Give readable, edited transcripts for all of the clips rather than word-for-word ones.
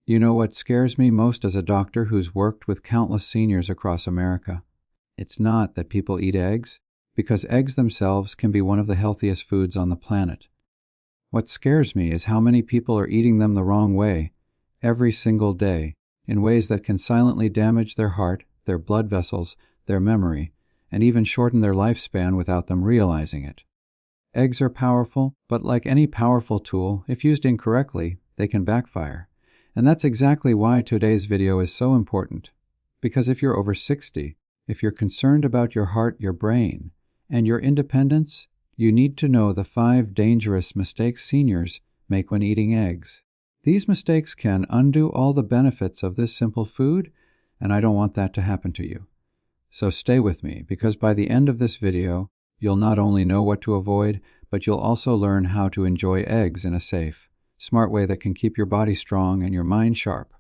You know what scares me most as a doctor who's worked with countless seniors across America? It's not that people eat eggs, because eggs themselves can be one of the healthiest foods on the planet. What scares me is how many people are eating them the wrong way, every single day, in ways that can silently damage their heart, their blood vessels, their memory, and even shorten their lifespan without them realizing it. Eggs are powerful, but like any powerful tool, if used incorrectly, they can backfire. And that's exactly why today's video is so important. Because if you're over 60, if you're concerned about your heart, your brain, and your independence, you need to know the 5 dangerous mistakes seniors make when eating eggs. These mistakes can undo all the benefits of this simple food, and I don't want that to happen to you. So stay with me, because by the end of this video, you'll not only know what to avoid, but you'll also learn how to enjoy eggs in a safe, smart way that can keep your body strong and your mind sharp.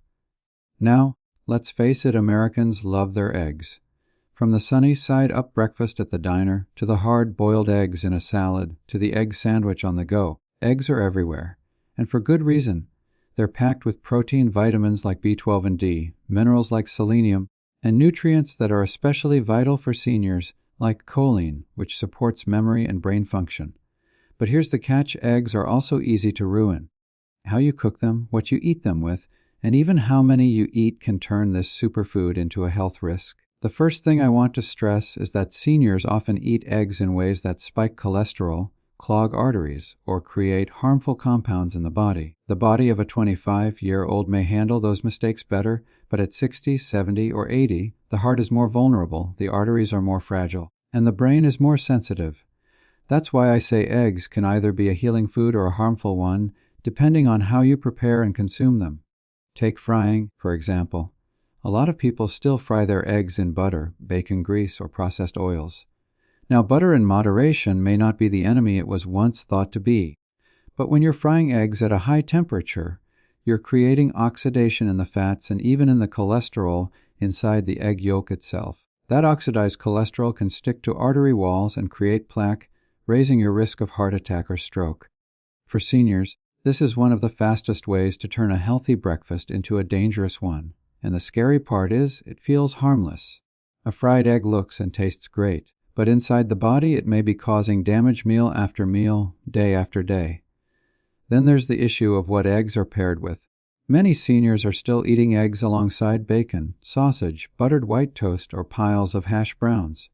Now, let's face it, Americans love their eggs. From the sunny side up breakfast at the diner, to the hard-boiled eggs in a salad, to the egg sandwich on the go, eggs are everywhere. And for good reason. They're packed with protein, vitamins like B12 and D, minerals like selenium, and nutrients that are especially vital for seniors, like choline, which supports memory and brain function. But here's the catch: eggs are also easy to ruin. How you cook them, what you eat them with, and even how many you eat can turn this superfood into a health risk. The first thing I want to stress is that seniors often eat eggs in ways that spike cholesterol, clog arteries, or create harmful compounds in the body. The body of a 25-year-old may handle those mistakes better, but at 60, 70, or 80, the heart is more vulnerable, the arteries are more fragile, and the brain is more sensitive. That's why I say eggs can either be a healing food or a harmful one, depending on how you prepare and consume them. Take frying, for example. A lot of people still fry their eggs in butter, bacon grease, or processed oils. Now, butter in moderation may not be the enemy it was once thought to be, but when you're frying eggs at a high temperature, you're creating oxidation in the fats and even in the cholesterol inside the egg yolk itself. That oxidized cholesterol can stick to artery walls and create plaque, raising your risk of heart attack or stroke. For seniors, this is one of the fastest ways to turn a healthy breakfast into a dangerous one. And the scary part is, it feels harmless. A fried egg looks and tastes great, but inside the body it may be causing damage meal after meal, day after day. Then there's the issue of what eggs are paired with. Many seniors are still eating eggs alongside bacon, sausage, buttered white toast, or piles of hash browns.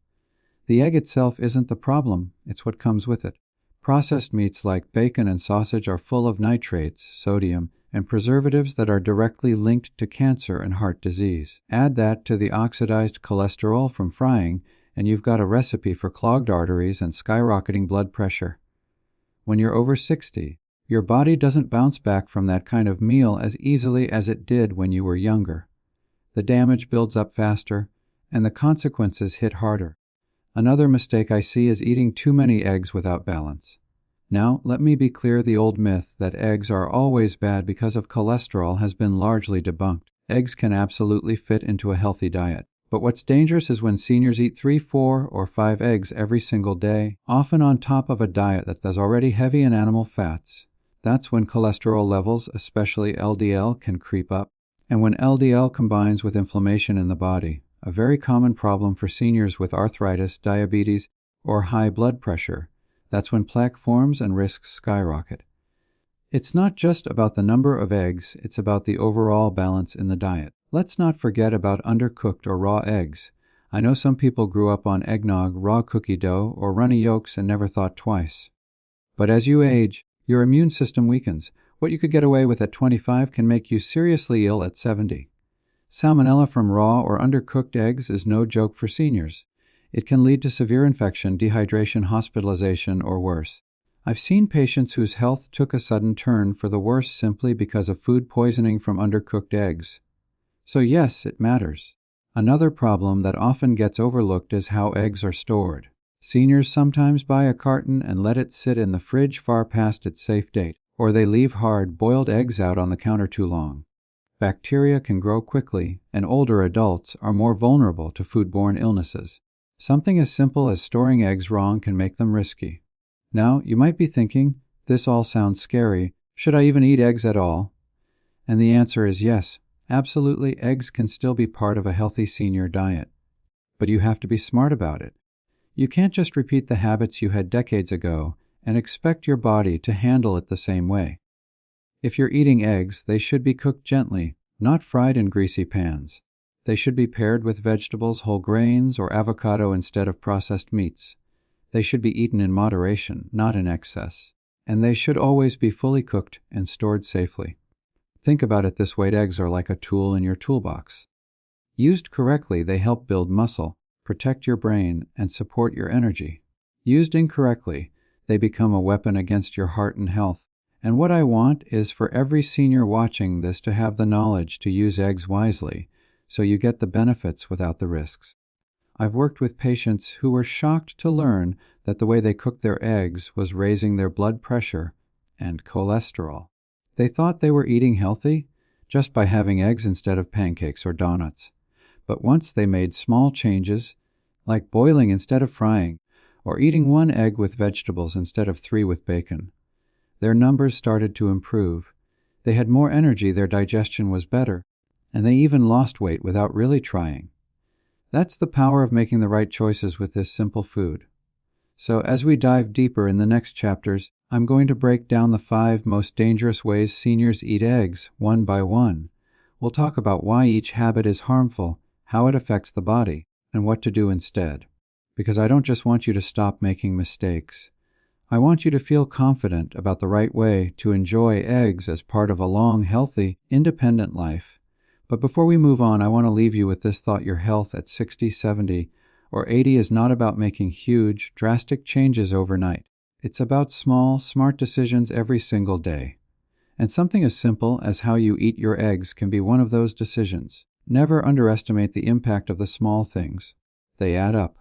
The egg itself isn't the problem, it's what comes with it. Processed meats like bacon and sausage are full of nitrates, sodium, and preservatives that are directly linked to cancer and heart disease. Add that to the oxidized cholesterol from frying, and you've got a recipe for clogged arteries and skyrocketing blood pressure. When you're over 60, your body doesn't bounce back from that kind of meal as easily as it did when you were younger. The damage builds up faster, and the consequences hit harder. Another mistake I see is eating too many eggs without balance. Now, let me be clear, the old myth that eggs are always bad because of cholesterol has been largely debunked. Eggs can absolutely fit into a healthy diet. But what's dangerous is when seniors eat 3, 4, or 5 eggs every single day, often on top of a diet that's already heavy in animal fats. That's when cholesterol levels, especially LDL, can creep up. And when LDL combines with inflammation in the body, a very common problem for seniors with arthritis, diabetes, or high blood pressure, that's when plaque forms and risks skyrocket. It's not just about the number of eggs, it's about the overall balance in the diet. Let's not forget about undercooked or raw eggs. I know some people grew up on eggnog, raw cookie dough, or runny yolks and never thought twice. But as you age, your immune system weakens. What you could get away with at 25 can make you seriously ill at 70. Salmonella from raw or undercooked eggs is no joke for seniors. It can lead to severe infection, dehydration, hospitalization, or worse. I've seen patients whose health took a sudden turn for the worse simply because of food poisoning from undercooked eggs. So yes, it matters. Another problem that often gets overlooked is how eggs are stored. Seniors sometimes buy a carton and let it sit in the fridge far past its safe date, or they leave hard-boiled eggs out on the counter too long. Bacteria can grow quickly, and older adults are more vulnerable to foodborne illnesses. Something as simple as storing eggs wrong can make them risky. Now, you might be thinking, this all sounds scary. Should I even eat eggs at all? And the answer is yes, absolutely, eggs can still be part of a healthy senior diet. But you have to be smart about it. You can't just repeat the habits you had decades ago and expect your body to handle it the same way. If you're eating eggs, they should be cooked gently, not fried in greasy pans. They should be paired with vegetables, whole grains, or avocado instead of processed meats. They should be eaten in moderation, not in excess. And they should always be fully cooked and stored safely. Think about it this way: eggs are like a tool in your toolbox. Used correctly, they help build muscle, protect your brain, and support your energy. Used incorrectly, they become a weapon against your heart and health. And what I want is for every senior watching this to have the knowledge to use eggs wisely, so you get the benefits without the risks. I've worked with patients who were shocked to learn that the way they cooked their eggs was raising their blood pressure and cholesterol. They thought they were eating healthy just by having eggs instead of pancakes or donuts. But once they made small changes, like boiling instead of frying, or eating 1 egg with vegetables instead of 3 with bacon, their numbers started to improve. They had more energy, their digestion was better, and they even lost weight without really trying. That's the power of making the right choices with this simple food. So as we dive deeper in the next chapters, I'm going to break down the 5 most dangerous ways seniors eat eggs, one by one. We'll talk about why each habit is harmful, how it affects the body, and what to do instead. Because I don't just want you to stop making mistakes. I want you to feel confident about the right way to enjoy eggs as part of a long, healthy, independent life. But before we move on, I want to leave you with this thought: your health at 60, 70, or 80 is not about making huge, drastic changes overnight. It's about small, smart decisions every single day. And something as simple as how you eat your eggs can be one of those decisions. Never underestimate the impact of the small things. They add up.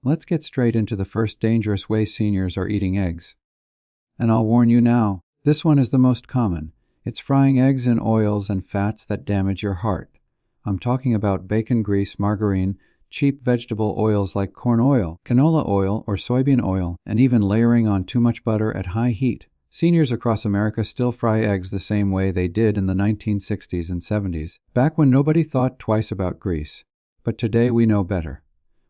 Let's get straight into the first dangerous way seniors are eating eggs. And I'll warn you now, this one is the most common. It's frying eggs in oils and fats that damage your heart. I'm talking about bacon grease, margarine, cheap vegetable oils like corn oil, canola oil, or soybean oil, and even layering on too much butter at high heat. Seniors across America still fry eggs the same way they did in the 1960s and 70s, back when nobody thought twice about grease. But today we know better.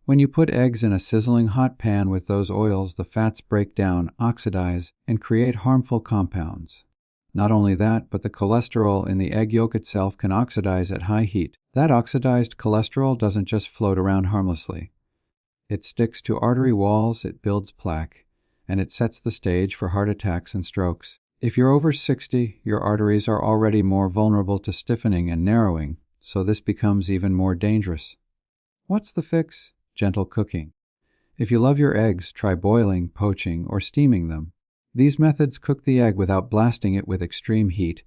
When you put eggs in a sizzling hot pan with those oils, the fats break down, oxidize, and create harmful compounds. Not only that, but the cholesterol in the egg yolk itself can oxidize at high heat. That oxidized cholesterol doesn't just float around harmlessly. It sticks to artery walls, it builds plaque, and it sets the stage for heart attacks and strokes. If you're over 60, your arteries are already more vulnerable to stiffening and narrowing, so this becomes even more dangerous. What's the fix? Gentle cooking. If you love your eggs, try boiling, poaching, or steaming them. These methods cook the egg without blasting it with extreme heat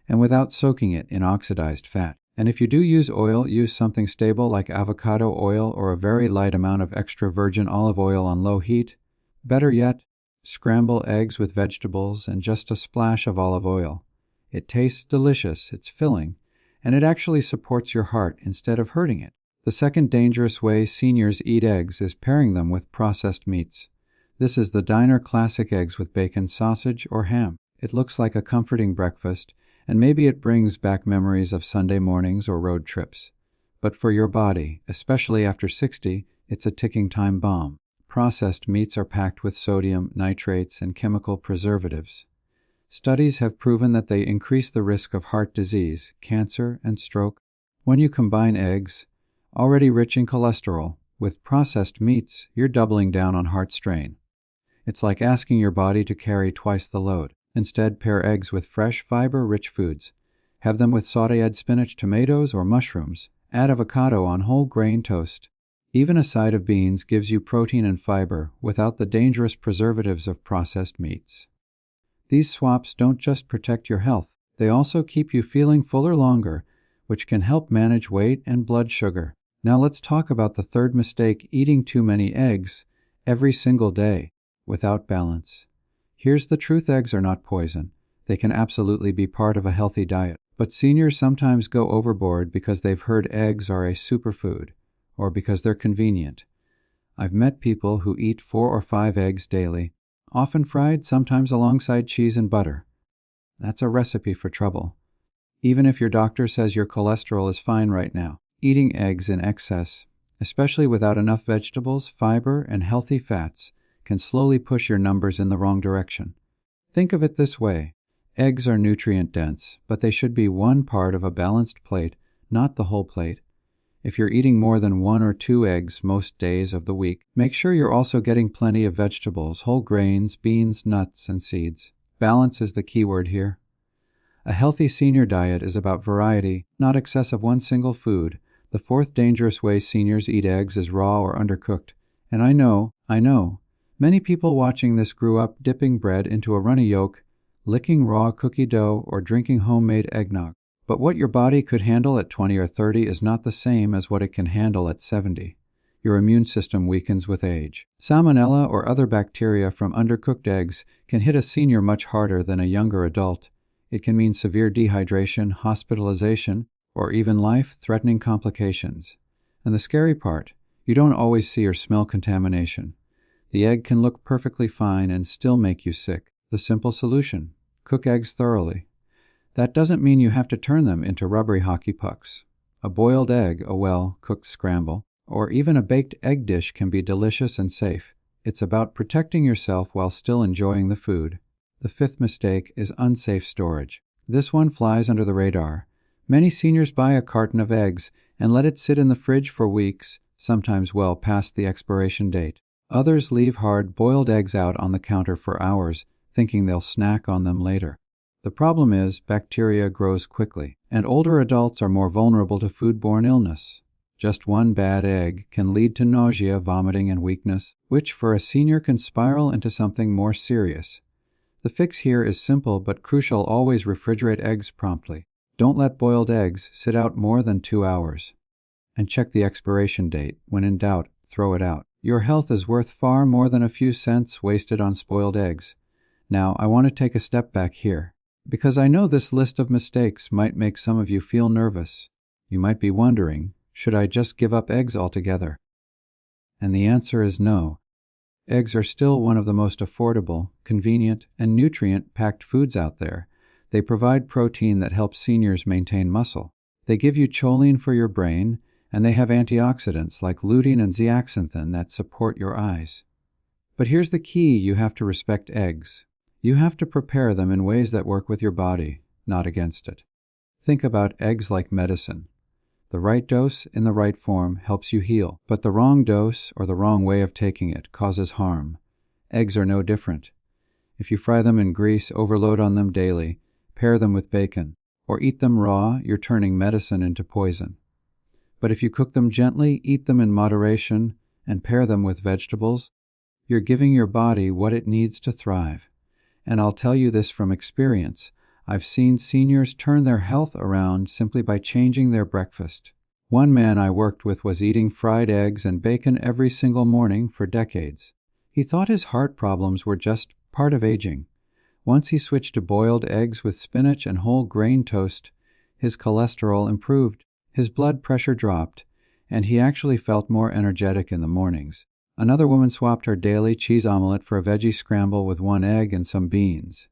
and without soaking it in oxidized fat. And if you do use oil, use something stable like avocado oil or a very light amount of extra virgin olive oil on low heat. Better yet, scramble eggs with vegetables and just a splash of olive oil. It tastes delicious, it's filling, and it actually supports your heart instead of hurting it. The second dangerous way seniors eat eggs is pairing them with processed meats. This is the diner classic: eggs with bacon, sausage, or ham. It looks like a comforting breakfast, and maybe it brings back memories of Sunday mornings or road trips. But for your body, especially after 60, it's a ticking time bomb. Processed meats are packed with sodium, nitrates, and chemical preservatives. Studies have proven that they increase the risk of heart disease, cancer, and stroke. When you combine eggs, already rich in cholesterol, with processed meats, you're doubling down on heart strain. It's like asking your body to carry twice the load. Instead, pair eggs with fresh, fiber-rich foods. Have them with sautéed spinach, tomatoes, or mushrooms. Add avocado on whole grain toast. Even a side of beans gives you protein and fiber without the dangerous preservatives of processed meats. These swaps don't just protect your health, they also keep you feeling fuller longer, which can help manage weight and blood sugar. Now let's talk about the third mistake: eating too many eggs every single day without balance. Here's the truth: eggs are not poison. They can absolutely be part of a healthy diet. But seniors sometimes go overboard because they've heard eggs are a superfood, or because they're convenient. I've met people who eat 4 or 5 eggs daily, often fried, sometimes alongside cheese and butter. That's a recipe for trouble. Even if your doctor says your cholesterol is fine right now, eating eggs in excess, especially without enough vegetables, fiber, and healthy fats, can slowly push your numbers in the wrong direction. Think of it this way. Eggs are nutrient-dense, but they should be one part of a balanced plate, not the whole plate. If you're eating more than 1 or 2 eggs most days of the week, make sure you're also getting plenty of vegetables, whole grains, beans, nuts, and seeds. Balance is the key word here. A healthy senior diet is about variety, not excess of one single food. The fourth dangerous way seniors eat eggs is raw or undercooked. And I know, many people watching this grew up dipping bread into a runny yolk, licking raw cookie dough, or drinking homemade eggnog. But what your body could handle at 20 or 30 is not the same as what it can handle at 70. Your immune system weakens with age. Salmonella or other bacteria from undercooked eggs can hit a senior much harder than a younger adult. It can mean severe dehydration, hospitalization, or even life-threatening complications. And the scary part, you don't always see or smell contamination. The egg can look perfectly fine and still make you sick. The simple solution: cook eggs thoroughly. That doesn't mean you have to turn them into rubbery hockey pucks. A boiled egg, a well-cooked scramble, or even a baked egg dish can be delicious and safe. It's about protecting yourself while still enjoying the food. The fifth mistake is unsafe storage. This one flies under the radar. Many seniors buy a carton of eggs and let it sit in the fridge for weeks, sometimes well past the expiration date. Others leave hard-boiled eggs out on the counter for hours, thinking they'll snack on them later. The problem is bacteria grows quickly, and older adults are more vulnerable to foodborne illness. Just one bad egg can lead to nausea, vomiting, and weakness, which for a senior can spiral into something more serious. The fix here is simple but crucial: always refrigerate eggs promptly. Don't let boiled eggs sit out more than 2 hours. And check the expiration date. When in doubt, throw it out. Your health is worth far more than a few cents wasted on spoiled eggs. Now, I want to take a step back here, because I know this list of mistakes might make some of you feel nervous. You might be wondering, should I just give up eggs altogether? And the answer is no. Eggs are still one of the most affordable, convenient, and nutrient-packed foods out there. They provide protein that helps seniors maintain muscle. They give you choline for your brain, and they have antioxidants like lutein and zeaxanthin that support your eyes. But here's the key: you have to respect eggs. You have to prepare them in ways that work with your body, not against it. Think about eggs like medicine. The right dose in the right form helps you heal, but the wrong dose or the wrong way of taking it causes harm. Eggs are no different. If you fry them in grease, overload on them daily, pair them with bacon, or eat them raw, you're turning medicine into poison. But if you cook them gently, eat them in moderation, and pair them with vegetables, you're giving your body what it needs to thrive. And I'll tell you this from experience. I've seen seniors turn their health around simply by changing their breakfast. One man I worked with was eating fried eggs and bacon every single morning for decades. He thought his heart problems were just part of aging. Once he switched to boiled eggs with spinach and whole grain toast, his cholesterol improved, his blood pressure dropped, and he actually felt more energetic in the mornings. Another woman swapped her daily cheese omelet for a veggie scramble with 1 egg and some beans.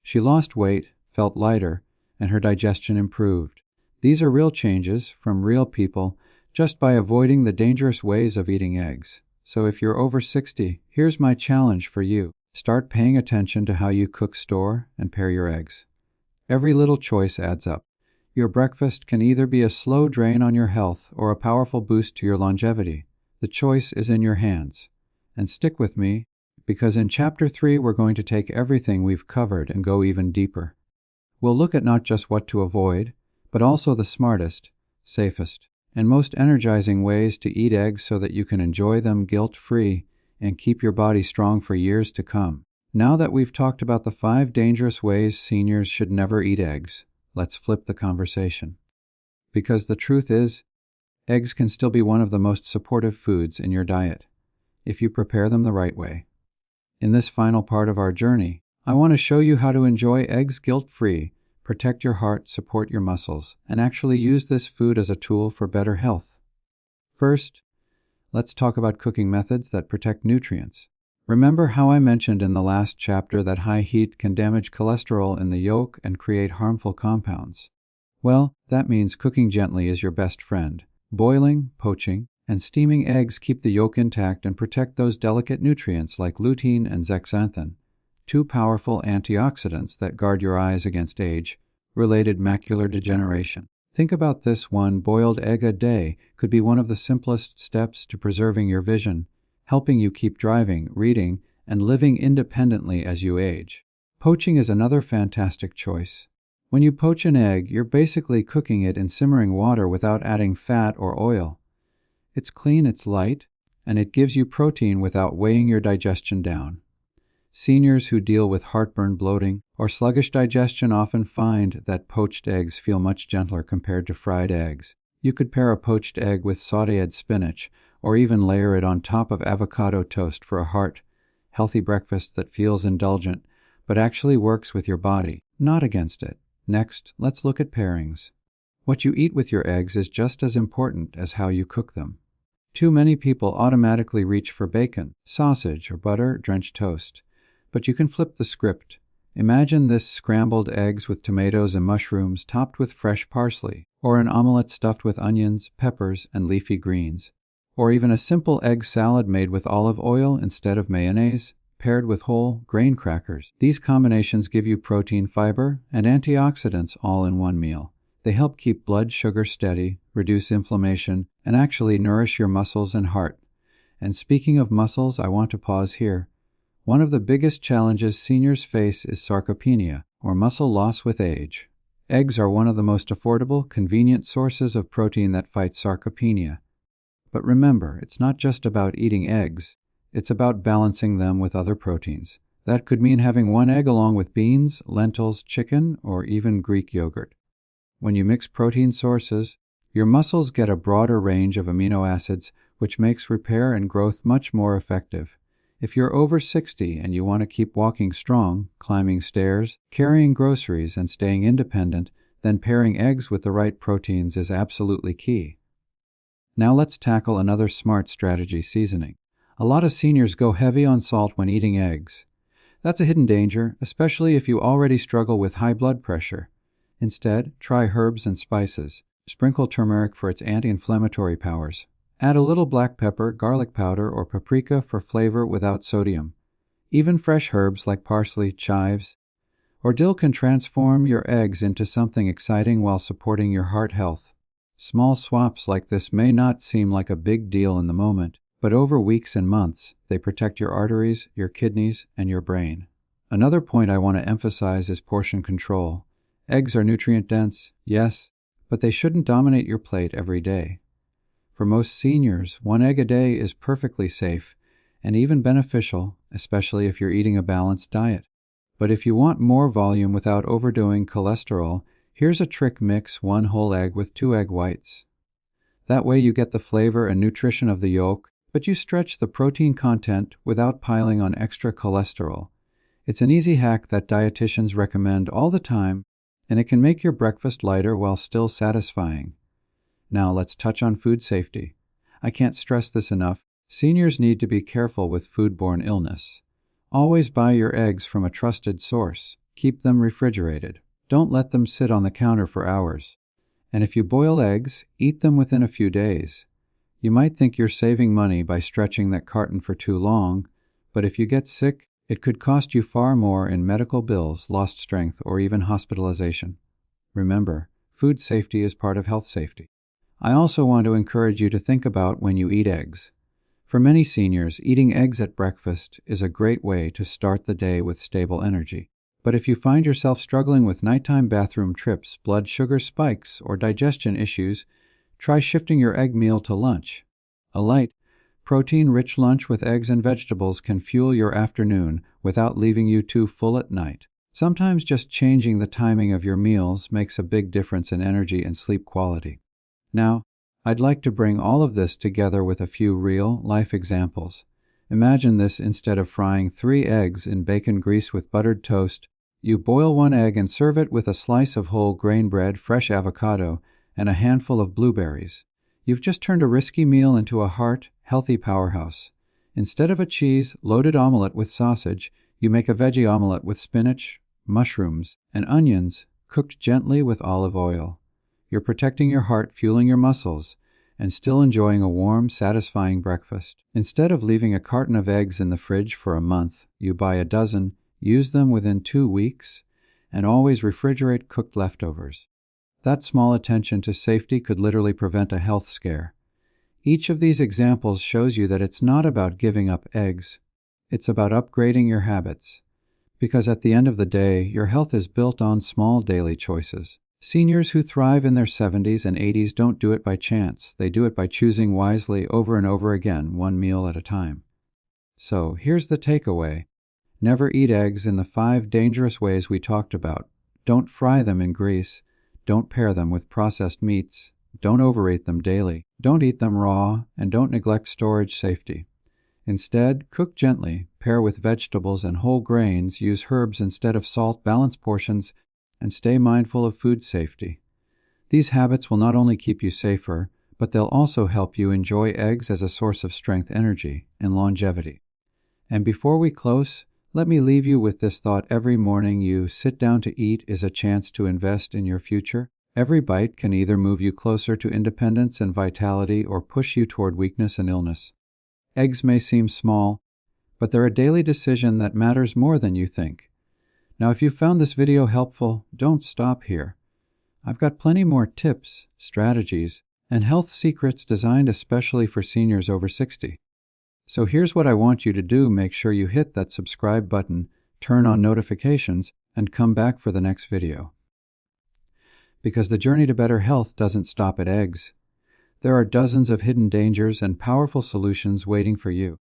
She lost weight, felt lighter, and her digestion improved. These are real changes from real people just by avoiding the dangerous ways of eating eggs. So if you're over 60, here's my challenge for you. Start paying attention to how you cook, store, and pair your eggs. Every little choice adds up. Your breakfast can either be a slow drain on your health or a powerful boost to your longevity. The choice is in your hands. And stick with me, because in Chapter 3 we're going to take everything we've covered and go even deeper. We'll look at not just what to avoid, but also the smartest, safest, and most energizing ways to eat eggs so that you can enjoy them guilt-free and keep your body strong for years to come. Now that we've talked about the 5 dangerous ways seniors should never eat eggs, let's flip the conversation. Because the truth is, eggs can still be one of the most supportive foods in your diet, if you prepare them the right way. In this final part of our journey, I want to show you how to enjoy eggs guilt-free, protect your heart, support your muscles, and actually use this food as a tool for better health. First, let's talk about cooking methods that protect nutrients. Remember how I mentioned in the last chapter that high heat can damage cholesterol in the yolk and create harmful compounds? Well, that means cooking gently is your best friend. Boiling, poaching, and steaming eggs keep the yolk intact and protect those delicate nutrients like lutein and zeaxanthin, two powerful antioxidants that guard your eyes against age-related macular degeneration. Think about this: one boiled egg a day could be one of the simplest steps to preserving your vision, helping you keep driving, reading, and living independently as you age. Poaching is another fantastic choice. When you poach an egg, you're basically cooking it in simmering water without adding fat or oil. It's clean, it's light, and it gives you protein without weighing your digestion down. Seniors who deal with heartburn, bloating, or sluggish digestion often find that poached eggs feel much gentler compared to fried eggs. You could pair a poached egg with sautéed spinach, or even layer it on top of avocado toast for a healthy breakfast that feels indulgent, but actually works with your body, not against it. Next, let's look at pairings. What you eat with your eggs is just as important as how you cook them. Too many people automatically reach for bacon, sausage, or butter-drenched toast. But you can flip the script. Imagine this: scrambled eggs with tomatoes and mushrooms topped with fresh parsley, or an omelette stuffed with onions, peppers, and leafy greens. Or even a simple egg salad made with olive oil instead of mayonnaise, paired with whole grain crackers. These combinations give you protein, fiber, and antioxidants all in one meal. They help keep blood sugar steady, reduce inflammation, and actually nourish your muscles and heart. And speaking of muscles, I want to pause here. One of the biggest challenges seniors face is sarcopenia, or muscle loss with age. Eggs are one of the most affordable, convenient sources of protein that fight sarcopenia. But remember, it's not just about eating eggs. It's about balancing them with other proteins. That could mean having one egg along with beans, lentils, chicken, or even Greek yogurt. When you mix protein sources, your muscles get a broader range of amino acids, which makes repair and growth much more effective. If you're over 60 and you want to keep walking strong, climbing stairs, carrying groceries, and staying independent, then pairing eggs with the right proteins is absolutely key. Now let's tackle another smart strategy: seasoning. A lot of seniors go heavy on salt when eating eggs. That's a hidden danger, especially if you already struggle with high blood pressure. Instead, try herbs and spices. Sprinkle turmeric for its anti-inflammatory powers. Add a little black pepper, garlic powder, or paprika for flavor without sodium. Even fresh herbs like parsley, chives, or dill can transform your eggs into something exciting while supporting your heart health. Small swaps like this may not seem like a big deal in the moment, but over weeks and months, they protect your arteries, your kidneys, and your brain. Another point I want to emphasize is portion control. Eggs are nutrient-dense, yes, but they shouldn't dominate your plate every day. For most seniors, one egg a day is perfectly safe and even beneficial, especially if you're eating a balanced diet. But if you want more volume without overdoing cholesterol, here's a trick: mix one whole egg with 2 egg whites. That way you get the flavor and nutrition of the yolk, but you stretch the protein content without piling on extra cholesterol. It's an easy hack that dietitians recommend all the time, and it can make your breakfast lighter while still satisfying. Now let's touch on food safety. I can't stress this enough. Seniors need to be careful with foodborne illness. Always buy your eggs from a trusted source. Keep them refrigerated. Don't let them sit on the counter for hours. And if you boil eggs, eat them within a few days. You might think you're saving money by stretching that carton for too long, but if you get sick, it could cost you far more in medical bills, lost strength, or even hospitalization. Remember, food safety is part of health safety. I also want to encourage you to think about when you eat eggs. For many seniors, eating eggs at breakfast is a great way to start the day with stable energy. But if you find yourself struggling with nighttime bathroom trips, blood sugar spikes, or digestion issues, try shifting your egg meal to lunch. A light, protein-rich lunch with eggs and vegetables can fuel your afternoon without leaving you too full at night. Sometimes just changing the timing of your meals makes a big difference in energy and sleep quality. Now, I'd like to bring all of this together with a few real-life examples. Imagine this: instead of frying 3 eggs in bacon grease with buttered toast, you boil 1 egg and serve it with a slice of whole grain bread, fresh avocado, and a handful of blueberries. You've just turned a risky meal into a healthy powerhouse. Instead of a cheese-loaded omelette with sausage, you make a veggie omelette with spinach, mushrooms, and onions, cooked gently with olive oil. You're protecting your heart, fueling your muscles, and still enjoying a warm, satisfying breakfast. Instead of leaving a carton of eggs in the fridge for a month, you buy a dozen, use them within 2 weeks, and always refrigerate cooked leftovers. That small attention to safety could literally prevent a health scare. Each of these examples shows you that it's not about giving up eggs. It's about upgrading your habits. Because at the end of the day, your health is built on small daily choices. Seniors who thrive in their 70s and 80s don't do it by chance. They do it by choosing wisely over and over again, one meal at a time. So here's the takeaway. Never eat eggs in the 5 dangerous ways we talked about. Don't fry them in grease. Don't pair them with processed meats. Don't overeat them daily. Don't eat them raw, and don't neglect storage safety. Instead, cook gently, pair with vegetables and whole grains, use herbs instead of salt, balance portions, and stay mindful of food safety. These habits will not only keep you safer, but they'll also help you enjoy eggs as a source of strength, energy, and longevity. And before we close, let me leave you with this thought. Every morning you sit down to eat is a chance to invest in your future. Every bite can either move you closer to independence and vitality or push you toward weakness and illness. Eggs may seem small, but they're a daily decision that matters more than you think. Now, if you found this video helpful, don't stop here. I've got plenty more tips, strategies, and health secrets designed especially for seniors over 60. So here's what I want you to do. Make sure you hit that subscribe button, turn on notifications, and come back for the next video. Because the journey to better health doesn't stop at eggs. There are dozens of hidden dangers and powerful solutions waiting for you.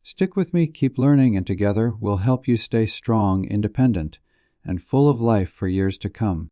Stick with me, keep learning, and together we'll help you stay strong, independent, and full of life for years to come.